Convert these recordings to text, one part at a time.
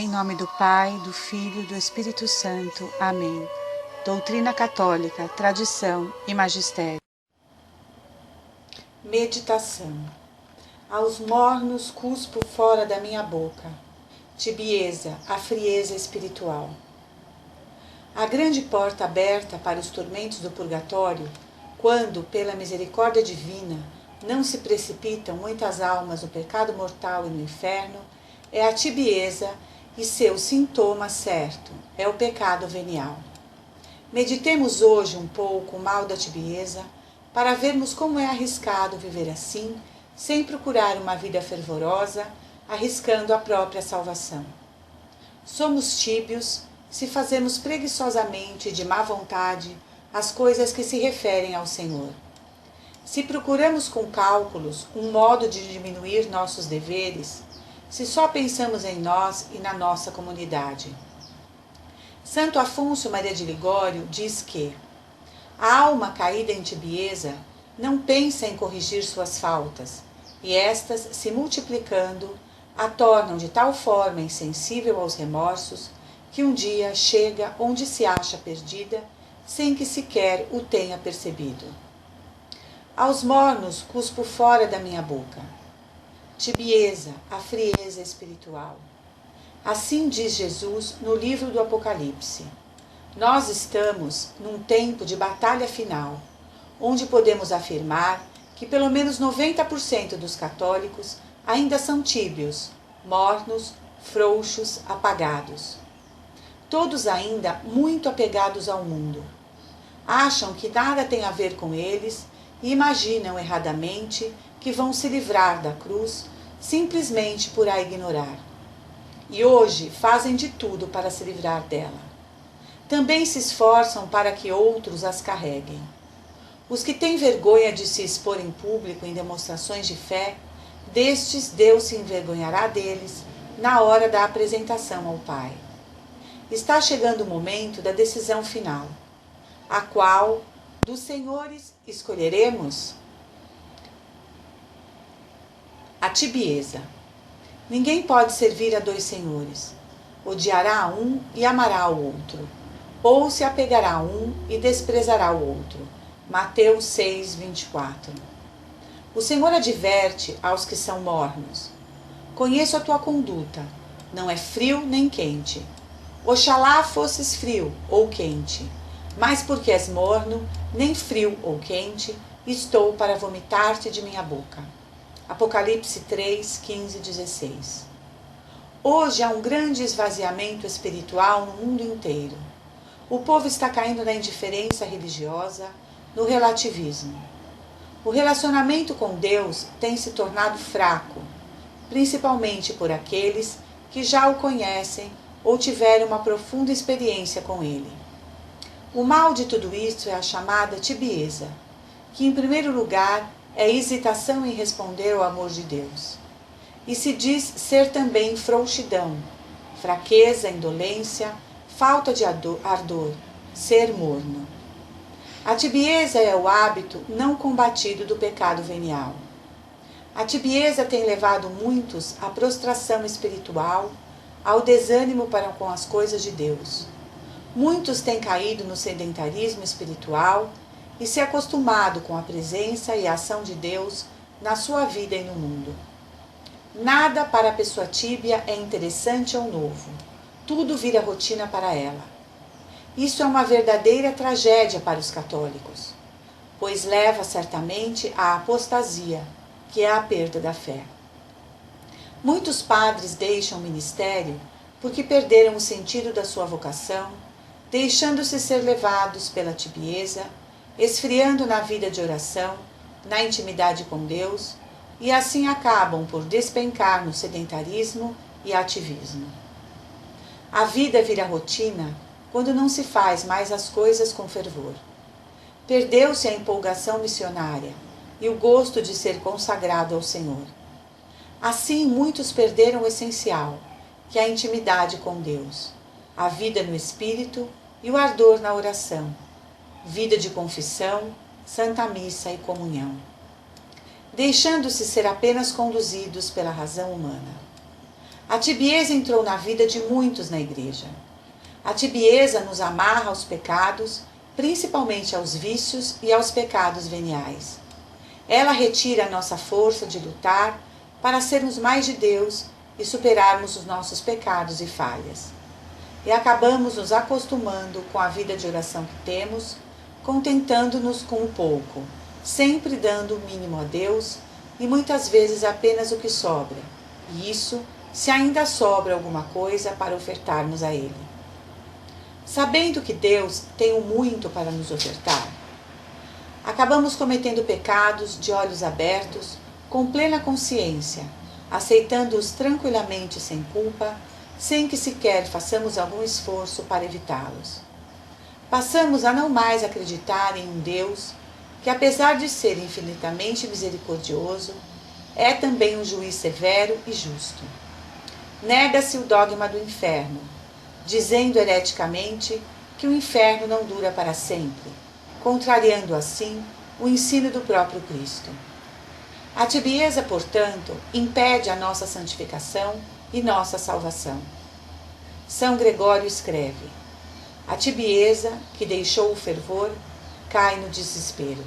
Em nome do Pai, do Filho e do Espírito Santo. Amém. Doutrina católica, tradição e magistério. Meditação. Aos mornos cuspo fora da minha boca. Tibieza, a frieza espiritual. A grande porta aberta para os tormentos do purgatório, quando, pela misericórdia divina, não se precipitam muitas almas no pecado mortal e no inferno, é a tibieza e seu sintoma certo, é o pecado venial. Meditemos hoje um pouco o mal da tibieza, para vermos como é arriscado viver assim, sem procurar uma vida fervorosa, arriscando a própria salvação. Somos tíbios se fazemos preguiçosamente de má vontade as coisas que se referem ao Senhor. Se procuramos com cálculos um modo de diminuir nossos deveres, se só pensamos em nós e na nossa comunidade. Santo Afonso Maria de Ligório diz que a alma caída em tibieza não pensa em corrigir suas faltas, e estas, se multiplicando, a tornam de tal forma insensível aos remorsos, que um dia chega onde se acha perdida, sem que sequer o tenha percebido. Aos mornos cuspo fora da minha boca. Tibieza, a frieza espiritual. Assim diz Jesus no livro do Apocalipse. Nós estamos num tempo de batalha final, onde podemos afirmar que pelo menos 90% dos católicos ainda são tíbios, mornos, frouxos, apagados. Todos ainda muito apegados ao mundo. Acham que nada tem a ver com eles e imaginam erradamente que vão se livrar da cruz simplesmente por a ignorar. E hoje fazem de tudo para se livrar dela. Também se esforçam para que outros as carreguem. Os que têm vergonha de se expor em público em demonstrações de fé, destes Deus se envergonhará deles na hora da apresentação ao Pai. Está chegando o momento da decisão final, a qual dos senhores escolheremos? A tibieza. Ninguém pode servir a dois senhores. Odiará a um e amará ao outro, ou se apegará a um e desprezará o outro. Mateus 6, 24. O Senhor adverte aos que são mornos. Conheço a tua conduta, não é frio nem quente. Oxalá fosses frio ou quente, mas porque és morno, nem frio ou quente, estou para vomitar-te de minha boca. Apocalipse 3, 15 e 16. Hoje há um grande esvaziamento espiritual no mundo inteiro. O povo está caindo na indiferença religiosa, no relativismo. O relacionamento com Deus tem se tornado fraco, principalmente por aqueles que já o conhecem ou tiveram uma profunda experiência com ele. O mal de tudo isso é a chamada tibieza, que em primeiro lugar é hesitação em responder ao amor de Deus. E se diz ser também frouxidão, fraqueza, indolência, falta de ardor, ser morno. A tibieza é o hábito não combatido do pecado venial. A tibieza tem levado muitos à prostração espiritual, ao desânimo para com as coisas de Deus. Muitos têm caído no sedentarismo espiritual e se acostumado com a presença e a ação de Deus na sua vida e no mundo. Nada para a pessoa tíbia é interessante ou novo. Tudo vira rotina para ela. Isso é uma verdadeira tragédia para os católicos, pois leva certamente à apostasia, que é a perda da fé. Muitos padres deixam o ministério porque perderam o sentido da sua vocação, deixando-se ser levados pela tibieza, esfriando na vida de oração, na intimidade com Deus, e assim acabam por despencar no sedentarismo e ativismo. A vida vira rotina quando não se faz mais as coisas com fervor. Perdeu-se a empolgação missionária e o gosto de ser consagrado ao Senhor. Assim, muitos perderam o essencial, que é a intimidade com Deus, a vida no Espírito e o ardor na oração, vida de confissão, Santa Missa e comunhão, deixando-se ser apenas conduzidos pela razão humana. A tibieza entrou na vida de muitos na igreja. A tibieza nos amarra aos pecados, principalmente aos vícios e aos pecados veniais. Ela retira a nossa força de lutar para sermos mais de Deus e superarmos os nossos pecados e falhas. E acabamos nos acostumando com a vida de oração que temos, contentando-nos com o pouco, sempre dando o mínimo a Deus e muitas vezes apenas o que sobra, e isso se ainda sobra alguma coisa para ofertarmos a Ele. Sabendo que Deus tem o muito para nos ofertar, acabamos cometendo pecados de olhos abertos, com plena consciência, aceitando-os tranquilamente sem culpa, sem que sequer façamos algum esforço para evitá-los. Passamos a não mais acreditar em um Deus que, apesar de ser infinitamente misericordioso, é também um juiz severo e justo. Nega-se o dogma do inferno, dizendo hereticamente que o inferno não dura para sempre, contrariando assim o ensino do próprio Cristo. A tibieza, portanto, impede a nossa santificação e nossa salvação. São Gregório escreve: a tibieza que deixou o fervor cai no desespero.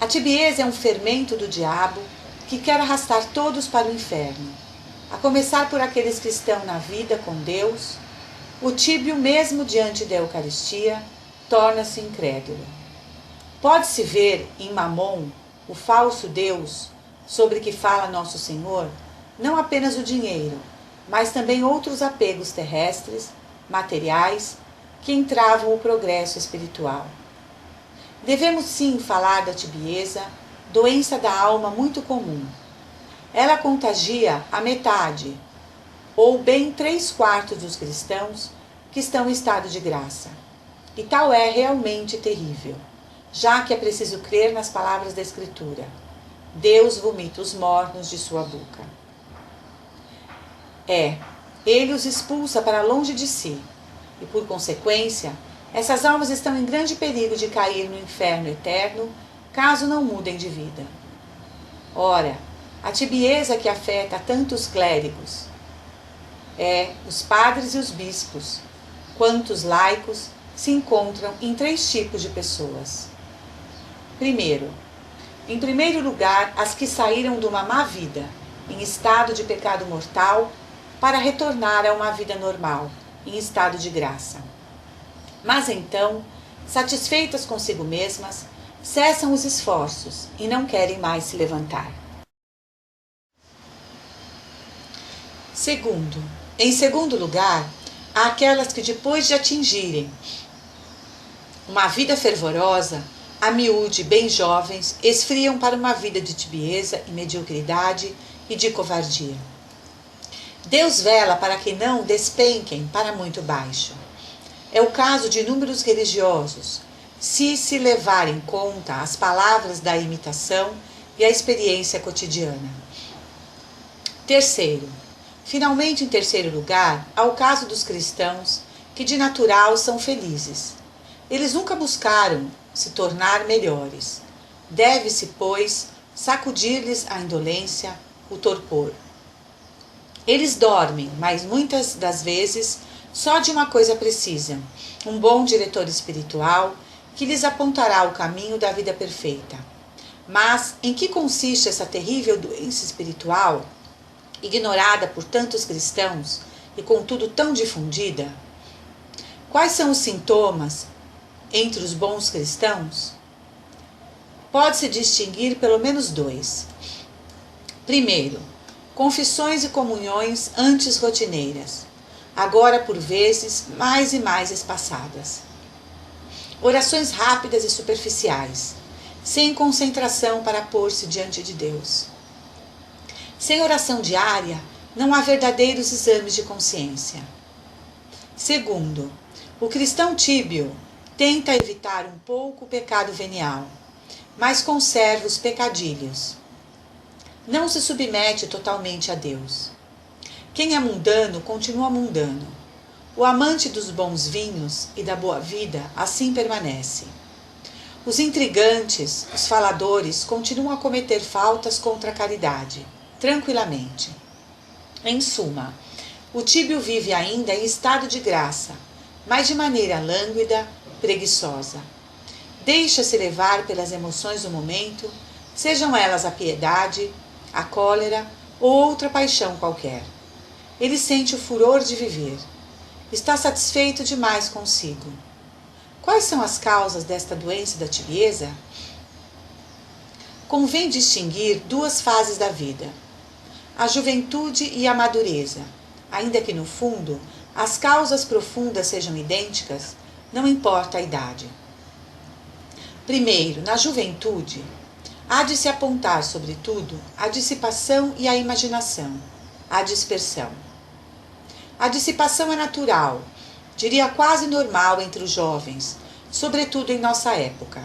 A tibieza é um fermento do diabo que quer arrastar todos para o inferno, a começar por aqueles que estão na vida com Deus. O tíbio, mesmo diante da Eucaristia, torna-se incrédulo. Pode-se ver em Mamon, o falso Deus, sobre que fala Nosso Senhor, não apenas o dinheiro, mas também outros apegos terrestres, materiais, que entravam o progresso espiritual. Devemos sim falar da tibieza, doença da alma muito comum. Ela contagia a metade, ou bem 3/4 dos cristãos que estão em estado de graça. E tal é realmente terrível, já que é preciso crer nas palavras da Escritura: Deus vomita os mornos de sua boca. Ele os expulsa para longe de si, e por consequência, essas almas estão em grande perigo de cair no inferno eterno, caso não mudem de vida. Ora, a tibieza que afeta tantos clérigos, os padres e os bispos, quanto os laicos, se encontram em 3 tipos de pessoas. Em primeiro lugar, as que saíram de uma má vida, em estado de pecado mortal, para retornar a uma vida normal, em estado de graça. Mas então, satisfeitas consigo mesmas, cessam os esforços e não querem mais se levantar. Em segundo lugar, há aquelas que, depois de atingirem uma vida fervorosa, a miúde, bem jovens, esfriam para uma vida de tibieza e mediocridade e de covardia. Deus vela para que não despenquem para muito baixo. É o caso de inúmeros religiosos, se levar em conta as palavras da imitação e a experiência cotidiana. Finalmente, em terceiro lugar, há o caso dos cristãos que de natural são felizes. Eles nunca buscaram se tornar melhores. Deve-se, pois, sacudir-lhes a indolência, o torpor. Eles dormem, mas muitas das vezes só de uma coisa precisam: um bom diretor espiritual que lhes apontará o caminho da vida perfeita. Mas em que consiste essa terrível doença espiritual, ignorada por tantos cristãos e contudo tão difundida? Quais são os sintomas entre os bons cristãos? Pode-se distinguir pelo menos 2. Primeiro, confissões e comunhões antes rotineiras, agora por vezes mais e mais espaçadas. Orações rápidas e superficiais, sem concentração para pôr-se diante de Deus. Sem oração diária, não há verdadeiros exames de consciência. Segundo, o cristão tíbio tenta evitar um pouco o pecado venial, mas conserva os pecadilhos. Não se submete totalmente a Deus. Quem é mundano continua mundano. O amante dos bons vinhos e da boa vida assim permanece. Os intrigantes, os faladores continuam a cometer faltas contra a caridade, tranquilamente. Em suma, o tíbio vive ainda em estado de graça, mas de maneira lânguida, preguiçosa. Deixa-se levar pelas emoções do momento, sejam elas a piedade, a cólera ou outra paixão qualquer. Ele sente o furor de viver. Está satisfeito demais consigo. Quais são as causas desta doença da tibieza? Convém distinguir duas fases da vida: a juventude e a madureza. Ainda que no fundo as causas profundas sejam idênticas, não importa a idade. Primeiro, na juventude, há de se apontar, sobretudo, a dissipação e a imaginação, a dispersão. A dissipação é natural, diria quase normal entre os jovens, sobretudo em nossa época.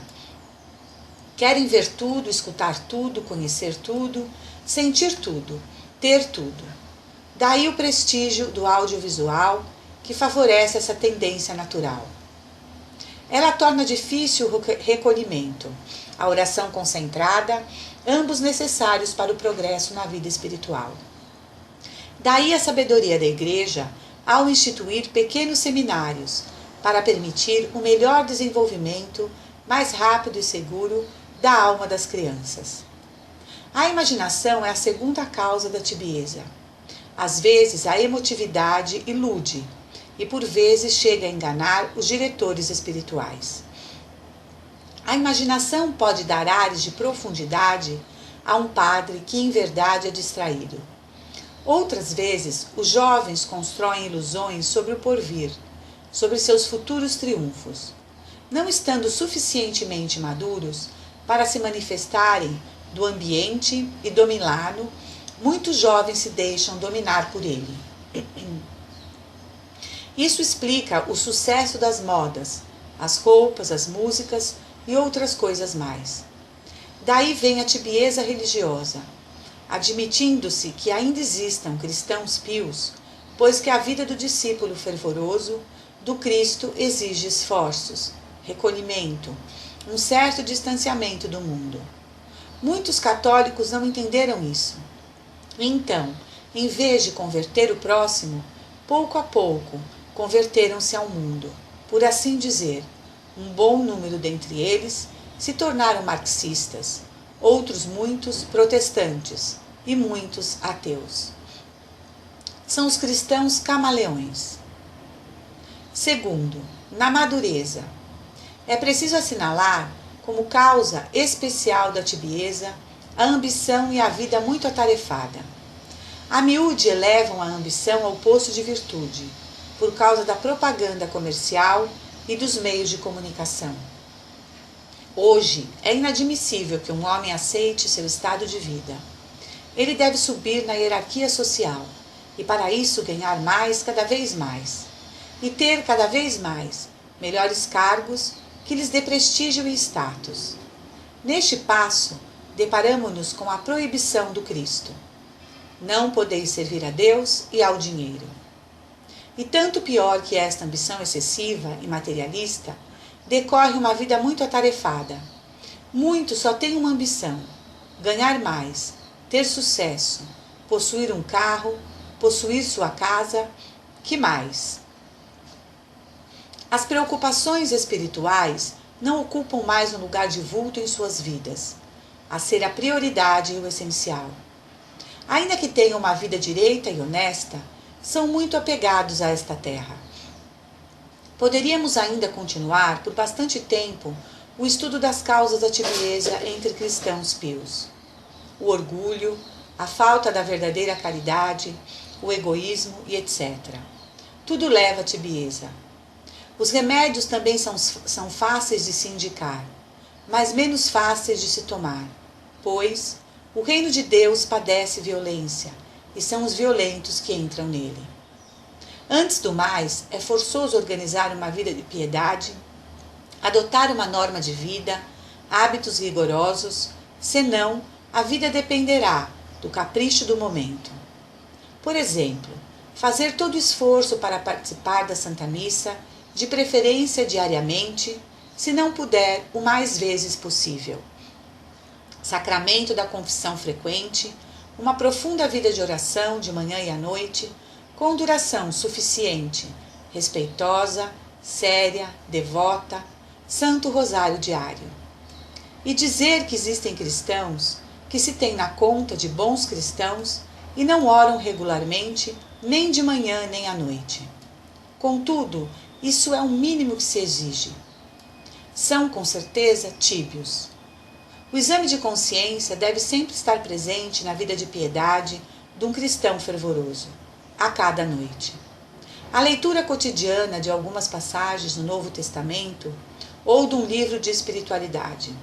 Querem ver tudo, escutar tudo, conhecer tudo, sentir tudo, ter tudo. Daí o prestígio do audiovisual, que favorece essa tendência natural. Ela torna difícil o recolhimento, a oração concentrada, ambos necessários para o progresso na vida espiritual. Daí a sabedoria da Igreja ao instituir pequenos seminários para permitir o melhor desenvolvimento, mais rápido e seguro, da alma das crianças. A imaginação é a segunda causa da tibieza. Às vezes a emotividade ilude e por vezes chega a enganar os diretores espirituais. A imaginação pode dar ares de profundidade a um padre que em verdade é distraído. Outras vezes, os jovens constroem ilusões sobre o porvir, sobre seus futuros triunfos. Não estando suficientemente maduros para se manifestarem do ambiente e dominá-lo, muitos jovens se deixam dominar por ele. Isso explica o sucesso das modas, as roupas, as músicas e outras coisas mais. Daí vem a tibieza religiosa, admitindo-se que ainda existam cristãos pios, pois que a vida do discípulo fervoroso do Cristo exige esforços, recolhimento, um certo distanciamento do mundo. Muitos católicos não entenderam isso. Então, em vez de converter o próximo, pouco a pouco converteram-se ao mundo. Por assim dizer, um bom número dentre eles se tornaram marxistas, outros muitos protestantes e muitos ateus. São os cristãos camaleões. Segundo, na madureza. É preciso assinalar como causa especial da tibieza a ambição e a vida muito atarefada. A miúde elevam a ambição ao posto de virtude, por causa da propaganda comercial e dos meios de comunicação. Hoje, é inadmissível que um homem aceite seu estado de vida. Ele deve subir na hierarquia social e, para isso, ganhar mais cada vez mais e ter cada vez mais melhores cargos que lhes dê prestígio e status. Neste passo, deparamo-nos com a proibição do Cristo. Não podeis servir a Deus e ao dinheiro. E tanto pior que esta ambição excessiva e materialista, decorre uma vida muito atarefada. Muitos só têm uma ambição: ganhar mais, ter sucesso, possuir um carro, possuir sua casa. Que mais? As preocupações espirituais não ocupam mais um lugar de vulto em suas vidas, a ser a prioridade e o essencial. Ainda que tenham uma vida direita e honesta, são muito apegados a esta terra. Poderíamos ainda continuar por bastante tempo o estudo das causas da tibieza entre cristãos pios. O orgulho, a falta da verdadeira caridade, o egoísmo e etc. Tudo leva à tibieza. Os remédios também são fáceis de se indicar, mas menos fáceis de se tomar, pois o reino de Deus padece violência, e são os violentos que entram nele. Antes do mais, é forçoso organizar uma vida de piedade, adotar uma norma de vida, hábitos rigorosos, senão a vida dependerá do capricho do momento. Por exemplo, fazer todo o esforço para participar da Santa Missa, de preferência diariamente, se não puder, o mais vezes possível. Sacramento da confissão frequente, uma profunda vida de oração de manhã e à noite, com duração suficiente, respeitosa, séria, devota, Santo Rosário diário. E dizer que existem cristãos que se têm na conta de bons cristãos e não oram regularmente, nem de manhã nem à noite. Contudo, isso é o mínimo que se exige. São, com certeza, tíbios. O exame de consciência deve sempre estar presente na vida de piedade de um cristão fervoroso, a cada noite. A leitura cotidiana de algumas passagens do Novo Testamento ou de um livro de espiritualidade.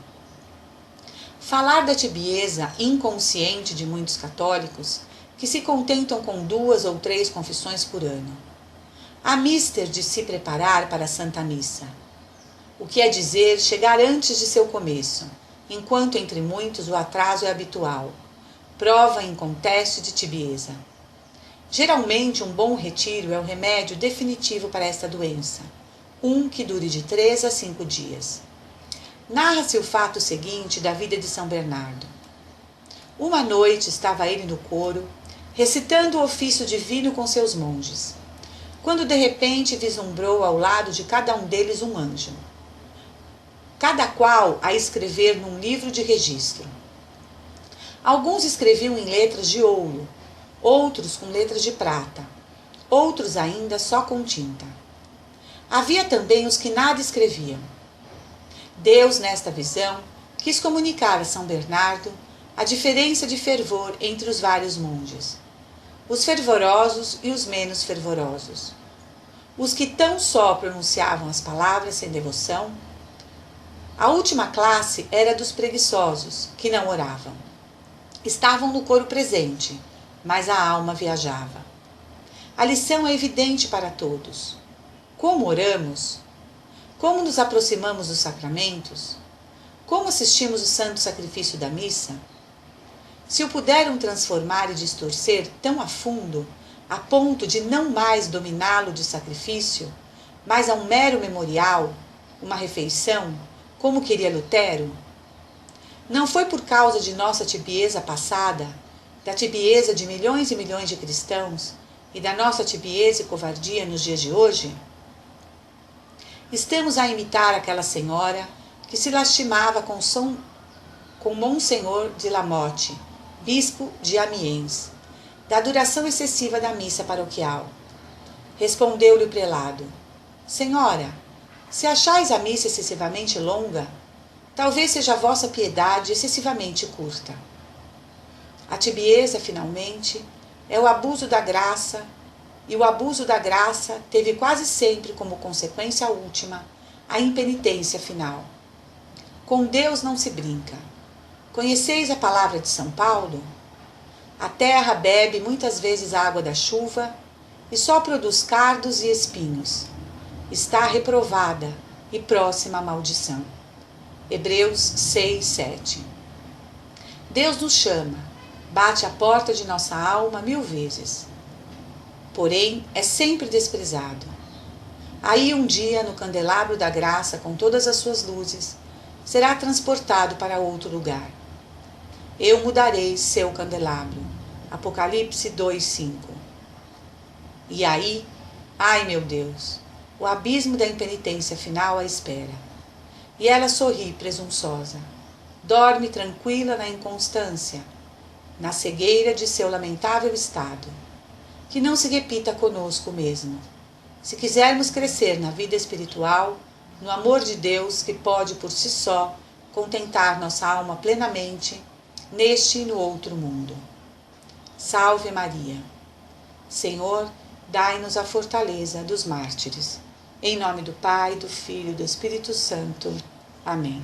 Falar da tibieza inconsciente de muitos católicos que se contentam com 2 ou 3 confissões por ano. A mister de se preparar para a Santa Missa. O que é dizer chegar antes de seu começo, enquanto entre muitos o atraso é habitual, prova inconteste de tibieza. Geralmente um bom retiro é o remédio definitivo para esta doença, que dure de 3 a 5 dias. Narra-se o fato seguinte da vida de São Bernardo. Uma noite estava ele no coro, recitando o ofício divino com seus monges, quando de repente vislumbrou ao lado de cada um deles um anjo, cada qual a escrever num livro de registro. Alguns escreviam em letras de ouro, outros com letras de prata, outros ainda só com tinta. Havia também os que nada escreviam. Deus, nesta visão, quis comunicar a São Bernardo a diferença de fervor entre os vários monges, os fervorosos e os menos fervorosos, os que tão só pronunciavam as palavras sem devoção. A última classe era dos preguiçosos, que não oravam. Estavam no coro presente, mas a alma viajava. A lição é evidente para todos. Como oramos? Como nos aproximamos dos sacramentos? Como assistimos o santo sacrifício da missa? Se o puderam transformar e distorcer tão a fundo, a ponto de não mais dominá-lo de sacrifício, mas a um mero memorial, uma refeição, como queria Lutero? Não foi por causa de nossa tibieza passada, da tibieza de milhões e milhões de cristãos e da nossa tibieza e covardia nos dias de hoje? Estamos a imitar aquela senhora que se lastimava com Monsenhor de Lamotte, bispo de Amiens, da duração excessiva da missa paroquial. Respondeu-lhe o prelado: Senhora, se achais a missa excessivamente longa, talvez seja a vossa piedade excessivamente curta. A tibieza, finalmente, é o abuso da graça, e o abuso da graça teve quase sempre como consequência última a impenitência final. Com Deus não se brinca. Conheceis a palavra de São Paulo? A terra bebe muitas vezes a água da chuva e só produz cardos e espinhos. Está reprovada e próxima à maldição. Hebreus 6, 7. Deus nos chama, bate à porta de nossa alma 1000 vezes. Porém, é sempre desprezado. Aí um dia, no candelabro da graça, com todas as suas luzes, será transportado para outro lugar. Eu mudarei seu candelabro. Apocalipse 2:5. E aí, ai meu Deus, o abismo da impenitência final a espera. E ela sorri presunçosa, dorme tranquila na inconstância, na cegueira de seu lamentável estado. Que não se repita conosco mesmo. Se quisermos crescer na vida espiritual, no amor de Deus que pode por si só contentar nossa alma plenamente, neste e no outro mundo. Salve Maria. Senhor, dai-nos a fortaleza dos mártires. Em nome do Pai, do Filho e do Espírito Santo. Amém.